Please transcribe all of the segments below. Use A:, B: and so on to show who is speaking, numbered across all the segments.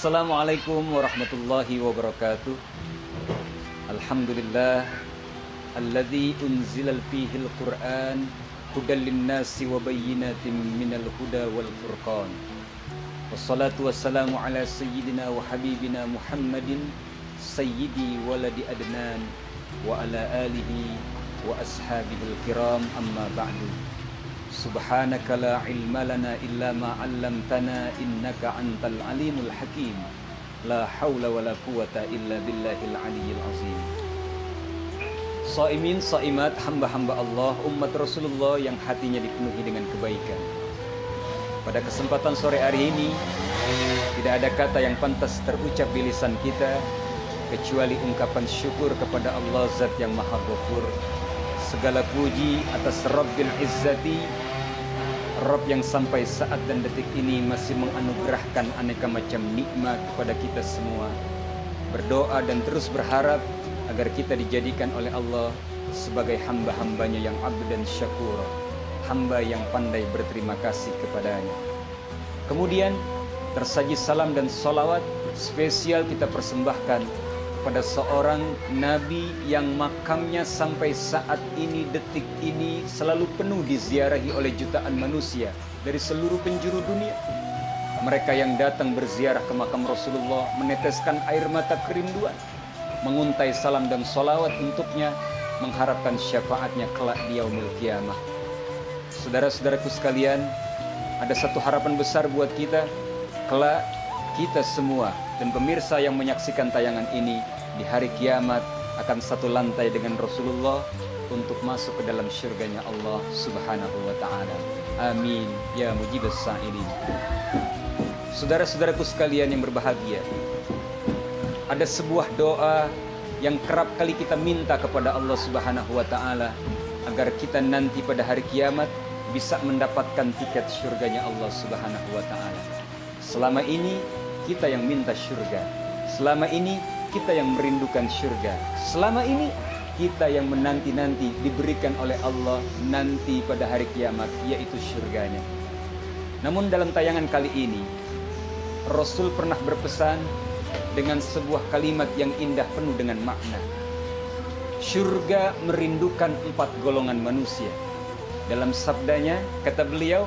A: Assalamualaikum warahmatullahi wabarakatuh. Alhamdulillah alladzi unzilal fihil Qur'an hudal linnasi wa bayyinatin minal huda wal furqan. Wassalatu wassalamu ala sayyidina wa habibina Muhammadin sayyidi waladi adnan wa ala alihi wa ashabihil kiram, amma ba'du. Subhanaka la ilma lana illa ma 'allamtana innaka antal alimul hakim. La haula wala quwata illa billahil aliyyil azim. Shaimin shaimat, hamba-hamba Allah, umat Rasulullah yang hatinya dipenuhi dengan kebaikan. Pada kesempatan sore hari ini, tidak ada kata yang pantas terucap di lisan kita kecuali ungkapan syukur kepada Allah Zat yang Maha Ghafur. Segala puji atas Rabbil Izzati, Rabb yang sampai saat dan detik ini masih menganugerahkan aneka macam nikmat kepada kita semua. Berdoa dan terus berharap agar kita dijadikan oleh Allah sebagai hamba-hambanya yang abdan syakur, hamba yang pandai berterima kasih kepadanya. Kemudian tersaji salam dan salawat spesial kita persembahkan pada seorang Nabi yang makamnya sampai saat ini, detik ini selalu penuh diziarahi oleh jutaan manusia dari seluruh penjuru dunia. Mereka yang datang berziarah ke makam Rasulullah meneteskan air mata kerinduan, menguntai salam dan salawat untuknya, mengharapkan syafaatnya kelak di yaumil qiyamah. Saudara-saudaraku sekalian, ada satu harapan besar buat kita, kelak kita semua dan pemirsa yang menyaksikan tayangan ini di hari kiamat akan satu lantai dengan Rasulullah untuk masuk ke dalam syurganya Allah Subhanahu wa ta'ala. Amin ya mujibas sa'ilin. Saudara-saudaraku sekalian yang berbahagia, ada sebuah doa yang kerap kali kita minta kepada Allah Subhanahu wa ta'ala agar kita nanti pada hari kiamat bisa mendapatkan tiket syurganya Allah Subhanahu wa ta'ala. Selama ini kita yang minta syurga, selama ini kita yang merindukan syurga, selama ini kita yang menanti-nanti diberikan oleh Allah nanti pada hari kiamat, yaitu syurganya. Namun dalam tayangan kali ini Rasul pernah berpesan dengan sebuah kalimat yang indah penuh dengan makna. Syurga merindukan 4 golongan manusia. Dalam sabdanya kata beliau,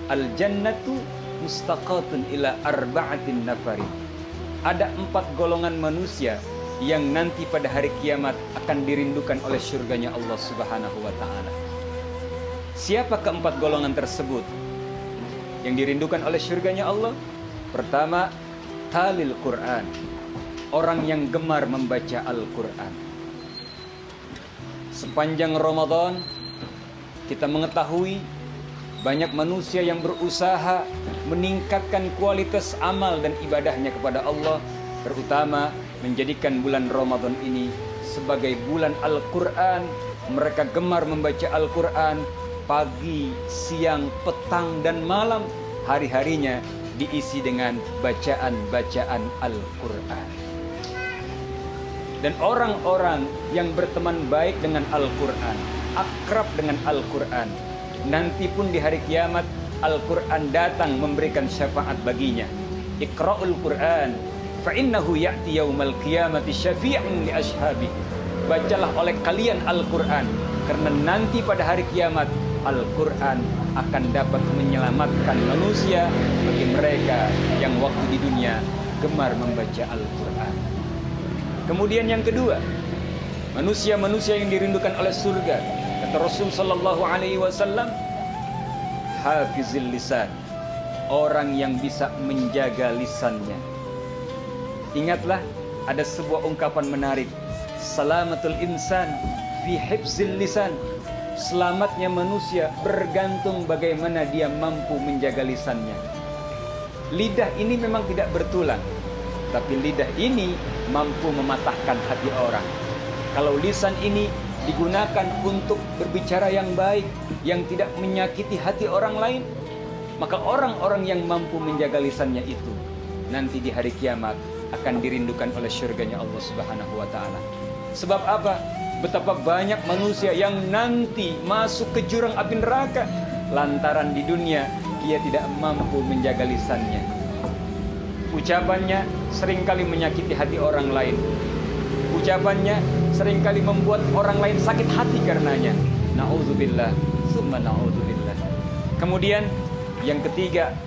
A: al-jannatu mustaqatun ila arba'atin nafari. Ada 4 golongan manusia yang nanti pada hari kiamat akan dirindukan oleh syurganya Allah Subhanahu wa ta'ala. Siapa keempat golongan tersebut yang dirindukan oleh syurganya Allah? Pertama, talil Quran, orang yang gemar membaca Al-Quran. Sepanjang Ramadan kita mengetahui banyak manusia yang berusaha meningkatkan kualitas amal dan ibadahnya kepada Allah, terutama menjadikan bulan Ramadan ini sebagai bulan Al-Quran. Mereka gemar membaca Al-Quran pagi, siang, petang, dan malam. Hari-harinya diisi dengan bacaan-bacaan Al-Quran. Dan orang-orang yang berteman baik dengan Al-Quran, akrab dengan Al-Quran, nanti pun di hari kiamat Al-Quran datang memberikan syafaat baginya. Iqra'ul Quran fa innahu ya'ti yaumal qiyamati syafi'un li ashabi. Bacalah oleh kalian Al-Quran, karena nanti pada hari kiamat Al-Quran akan dapat menyelamatkan manusia bagi mereka yang waktu di dunia gemar membaca Al-Quran. Kemudian yang kedua, manusia-manusia yang dirindukan oleh surga. Kata Rasul sallallahu alaihi wasallam, hafizil lisan, orang yang bisa menjaga lisannya. Ingatlah, ada sebuah ungkapan menarik, salamatul insan fi hifzil lisan. Selamatnya manusia bergantung bagaimana dia mampu menjaga lisannya. Lidah ini memang tidak bertulang, tapi lidah ini mampu mematahkan hati orang. Kalau lisan ini digunakan untuk berbicara yang baik, yang tidak menyakiti hati orang lain, maka orang-orang yang mampu menjaga lisannya itu nanti di hari kiamat akan dirindukan oleh syurganya Allah Subhanahu wa ta'ala. Sebab apa? Betapa banyak manusia yang nanti masuk ke jurang api neraka lantaran di dunia dia tidak mampu menjaga lisannya. Ucapannya seringkali menyakiti hati orang lain. Ucapannya seringkali membuat orang lain sakit hati karenanya. Na'udzubillah, summa na'udzubillah. Kemudian yang ketiga,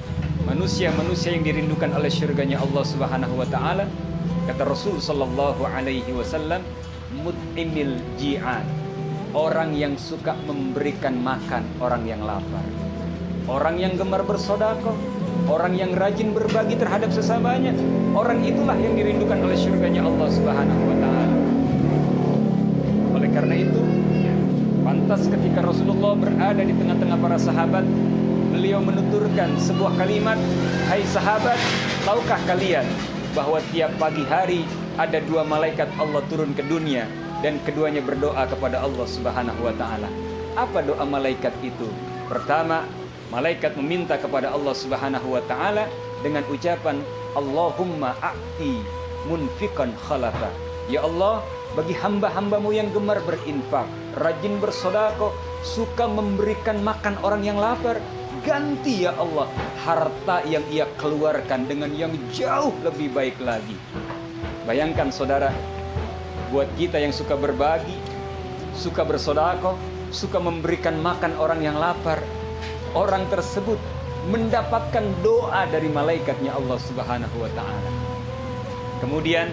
A: manusia-manusia yang dirindukan oleh syurganya Allah Subhanahu wa taala. Kata Rasul sallallahu alaihi wasallam, mut'imil ji'an, orang yang suka memberikan makan orang yang lapar, orang yang gemar bersedekah, orang yang rajin berbagi terhadap sesamanya. Orang itulah yang dirindukan oleh syurganya Allah Subhanahu wa taala. Oleh karena itu, pantas ketika Rasulullah berada di tengah-tengah para sahabat, beliau menuturkan sebuah kalimat, "Hai sahabat, tahukah kalian bahwa tiap pagi hari ada dua malaikat Allah turun ke dunia dan keduanya berdoa kepada Allah Subhanahu wa taala." Apa doa malaikat itu? Pertama, malaikat meminta kepada Allah Subhanahu wa taala dengan ucapan, "Allahumma a'ti munfiqan khalafa." Ya Allah, bagi hamba-hambamu yang gemar berinfak, rajin bersedekah, suka memberikan makan orang yang lapar, ganti ya Allah harta yang ia keluarkan dengan yang jauh lebih baik lagi. Bayangkan saudara, buat kita yang suka berbagi, suka bersedekah, suka memberikan makan orang yang lapar, orang tersebut mendapatkan doa dari malaikatnya Allah Subhanahu wa taala. Kemudian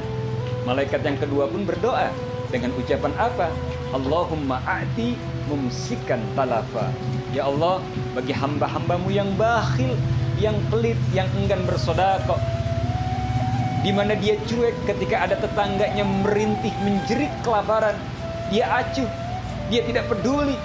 A: malaikat yang kedua pun berdoa dengan ucapan apa? Allahumma a'ti mumsikan talafa. Ya Allah, bagi hamba-hambamu yang bakhil, yang pelit, yang enggan bersedekah, di mana dia cuek ketika ada tetangganya merintih menjerit kelaparan, dia acuh, dia tidak peduli.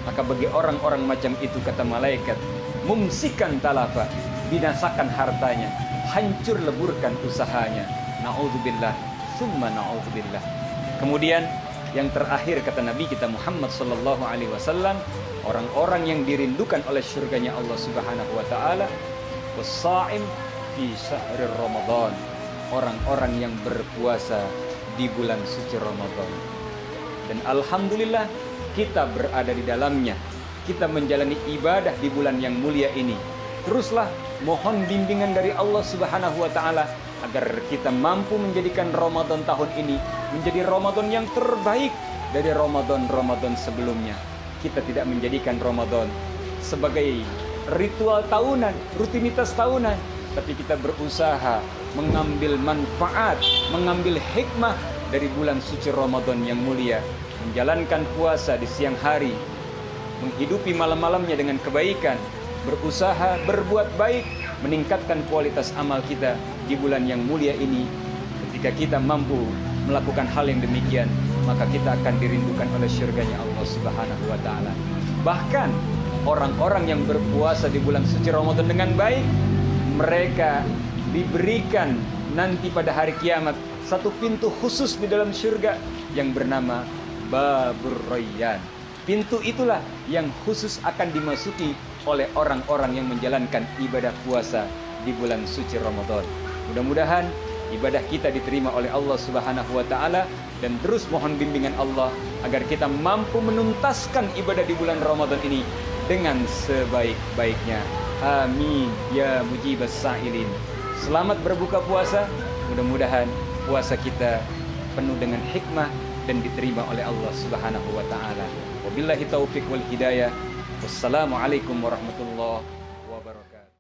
A: Maka bagi orang-orang macam itu, kata malaikat, mumsikan talafa, binasakan hartanya, hancur leburkan usahanya. Na'udzubillah, summa na'udzubillah. Kemudian yang terakhir kata Nabi kita Muhammad sallallahu alaihi wasallam, orang-orang yang dirindukan oleh syurganya Allah Subhanahu wa taala, was-sha'im fi syahr Ramadan, orang-orang yang berpuasa di bulan suci Ramadan. Dan alhamdulillah kita berada di dalamnya, kita menjalani ibadah di bulan yang mulia ini. Teruslah mohon bimbingan dari Allah Subhanahu wa taala agar kita mampu menjadikan Ramadan tahun ini menjadi Ramadan yang terbaik dari Ramadan-Ramadan sebelumnya. Kita tidak menjadikan Ramadan sebagai ritual tahunan, rutinitas tahunan, tapi kita berusaha mengambil manfaat, mengambil hikmah dari bulan suci Ramadan yang mulia, menjalankan puasa di siang hari, menghidupi malam-malamnya dengan kebaikan, berusaha berbuat baik, meningkatkan kualitas amal kita di bulan yang mulia ini. Ketika kita mampu melakukan hal yang demikian, maka kita akan dirindukan oleh syurganya Allah Subhanahu wa taala. Bahkan orang-orang yang berpuasa di bulan suci Ramadan dengan baik, mereka diberikan nanti pada hari kiamat satu pintu khusus di dalam syurga yang bernama Babur Rayyan. Pintu itulah yang khusus akan dimasuki oleh orang-orang yang menjalankan ibadah puasa di bulan suci Ramadan. Mudah-mudahan ibadah kita diterima oleh Allah Subhanahu wa taala, dan terus mohon bimbingan Allah agar kita mampu menuntaskan ibadah di bulan Ramadan ini dengan sebaik-baiknya. Amin ya mujibas sa'ilin. Selamat berbuka puasa. Mudah-mudahan puasa kita penuh dengan hikmah dan diterima oleh Allah Subhanahu wa taala. Wabillahi taufiq wal hidayah. Wassalamualaikum warahmatullahi wabarakatuh.